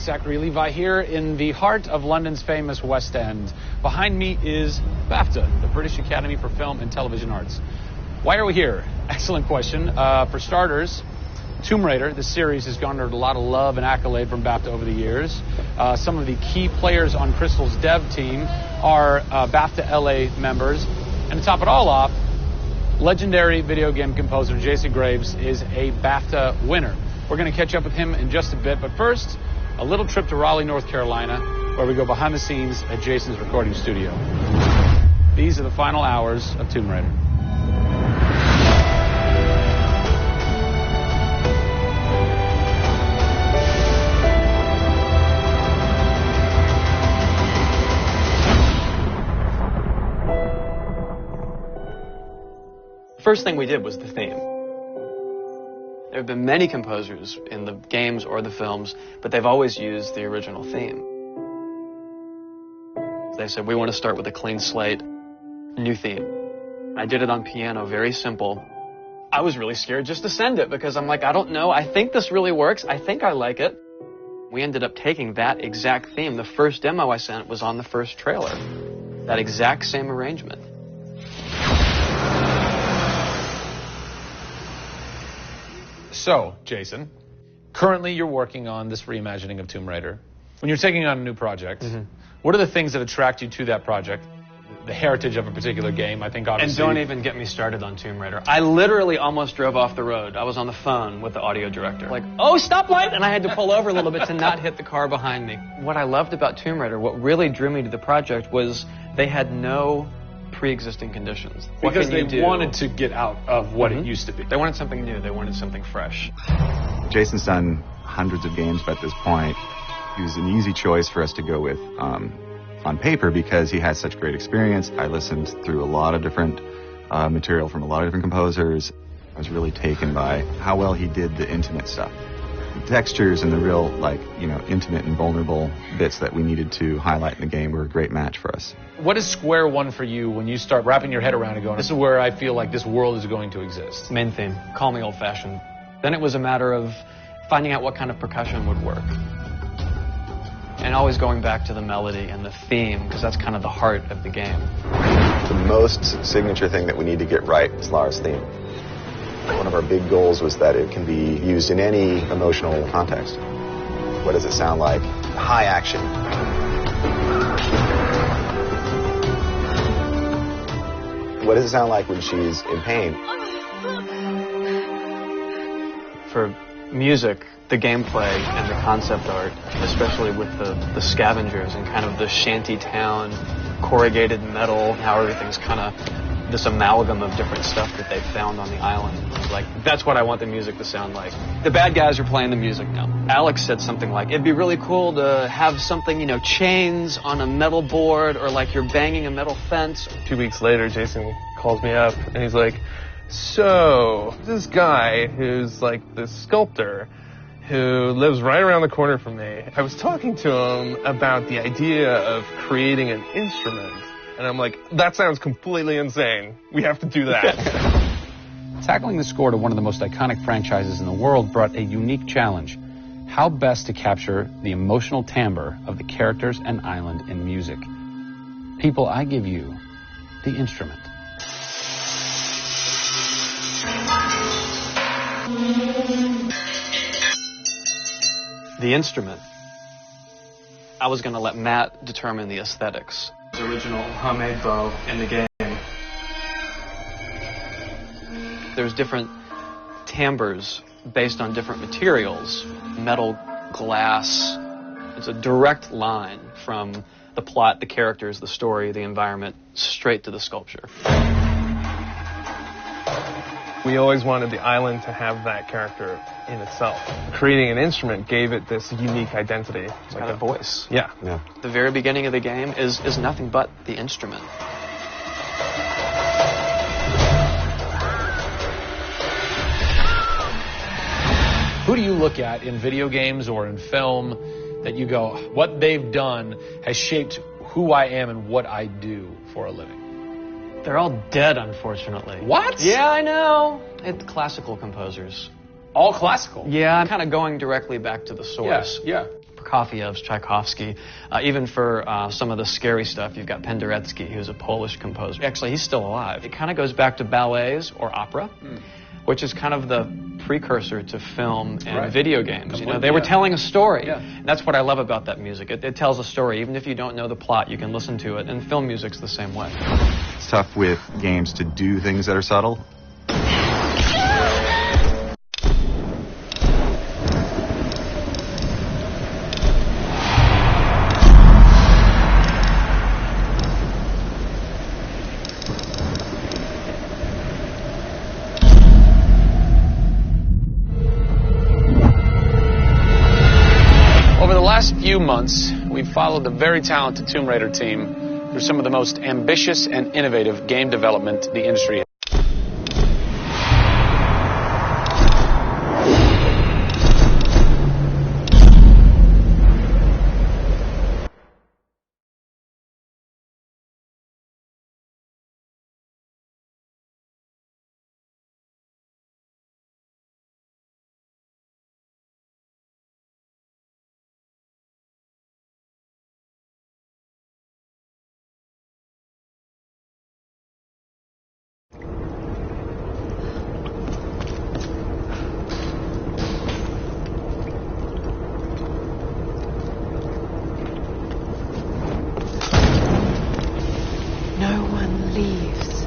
Zachary Levi here in the heart of London's famous West End. Behind me is BAFTA, the British Academy for Film and Television Arts. Why are we here? Excellent question. For starters, Tomb Raider, the series, has garnered a lot of love and accolade from BAFTA over the years. Some of the key players on Crystal's dev team are BAFTA LA members. And to top it all off, legendary video game composer Jason Graves is a BAFTA winner. We're going to catch up with him in just a bit, but first, a little trip to Raleigh, North Carolina, where we go behind the scenes at Jason's recording studio. These are the final hours of Tomb Raider. First thing we did was the theme. There have been many composers in the games or the films, but they've always used the original theme. They said, we want to start with a clean slate, new theme. I did it on piano, very simple. I was really scared just to send it because I'm like, I don't know, I think this really works, I think I like it. We ended up taking that exact theme. The first demo I sent was on the first trailer. That exact same arrangement. So, Jason, currently you're working on this reimagining of Tomb Raider. When you're taking on a new project, what are the things that attract you to that project? The heritage of a particular game, I think, obviously. And don't even get me started on Tomb Raider. I literally almost drove off the road. I was on the phone with the audio director. Like, oh, stoplight! And I had to pull over a little bit to not hit the car behind me. What I loved about Tomb Raider, what really drew me to the project was they had no pre-existing conditions. Because they wanted to get out of what it used to be. They wanted something new. They wanted something fresh. Jason's done hundreds of games at this point. He was an easy choice for us to go with on paper because he has such great experience. I listened through a lot of different material from a lot of different composers. I was really taken by how well he did the intimate stuff. The textures and the real, intimate and vulnerable bits that we needed to highlight in the game were a great match for us. What is square one for you when you start wrapping your head around and going, this is where I feel like this world is going to exist? Main theme. Call me old-fashioned. Then it was a matter of finding out what kind of percussion would work. And always going back to the melody and the theme, because that's kind of the heart of the game. The most signature thing that we need to get right is Lara's theme. One of our big goals was that it can be used in any emotional context. What does it sound like? High action. What does it sound like when she's in pain? For music, the gameplay and the concept art, especially with the scavengers and kind of the shanty town, corrugated metal, how everything's kind of this amalgam of different stuff that they've found on the island. Like, that's what I want the music to sound like. The bad guys are playing the music now. Alex said something like, it'd be really cool to have something, chains on a metal board, or like you're banging a metal fence. 2 weeks later, Jason calls me up and he's like, so this guy who's like this sculptor who lives right around the corner from me, I was talking to him about the idea of creating an instrument. And I'm like, that sounds completely insane. We have to do that. Tackling the score to one of the most iconic franchises in the world brought a unique challenge. How best to capture the emotional timbre of the characters and island in music? People, I give you the instrument. The instrument. I was going to let Matt determine the aesthetics. The original homemade bow in the game. There's different timbres based on different materials. Metal, glass. It's a direct line from the plot, the characters, the story, the environment, straight to the sculpture. We always wanted the island to have that character in itself. Creating an instrument gave it this unique identity. It's got a voice. Yeah. The very beginning of the game is nothing but the instrument. Who do you look at in video games or in film that you go, what they've done has shaped who I am and what I do for a living? They're all dead, unfortunately. What? Yeah, I know. It's classical composers. All classical? Yeah, I'm kind of going directly back to the source. Yeah. Prokofiev's, Tchaikovsky, even for some of the scary stuff, you've got Penderecki, who's a Polish composer. Actually, he's still alive. It kind of goes back to ballets or opera, which is kind of the precursor to film and video games. You know, they were telling a story. And that's what I love about that music. It tells a story. Even if you don't know the plot, you can listen to it. And film music's the same way. It's tough with games to do things that are subtle. Few months, we've followed the very talented Tomb Raider team through some of the most ambitious and innovative game development the industry has. No one leaves.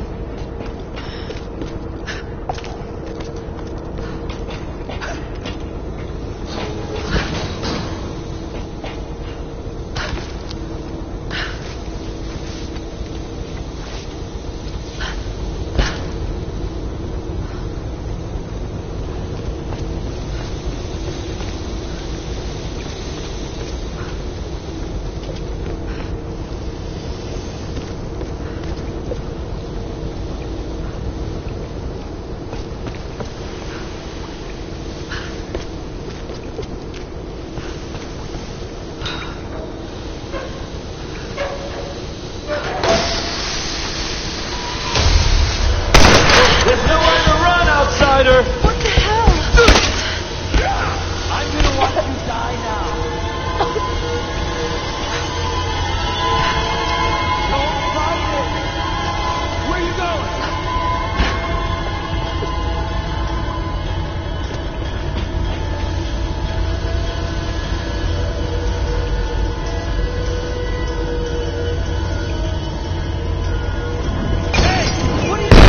What the hell? I'm gonna watch you die now. Don't fight it. Where you going? Hey, what are you doing?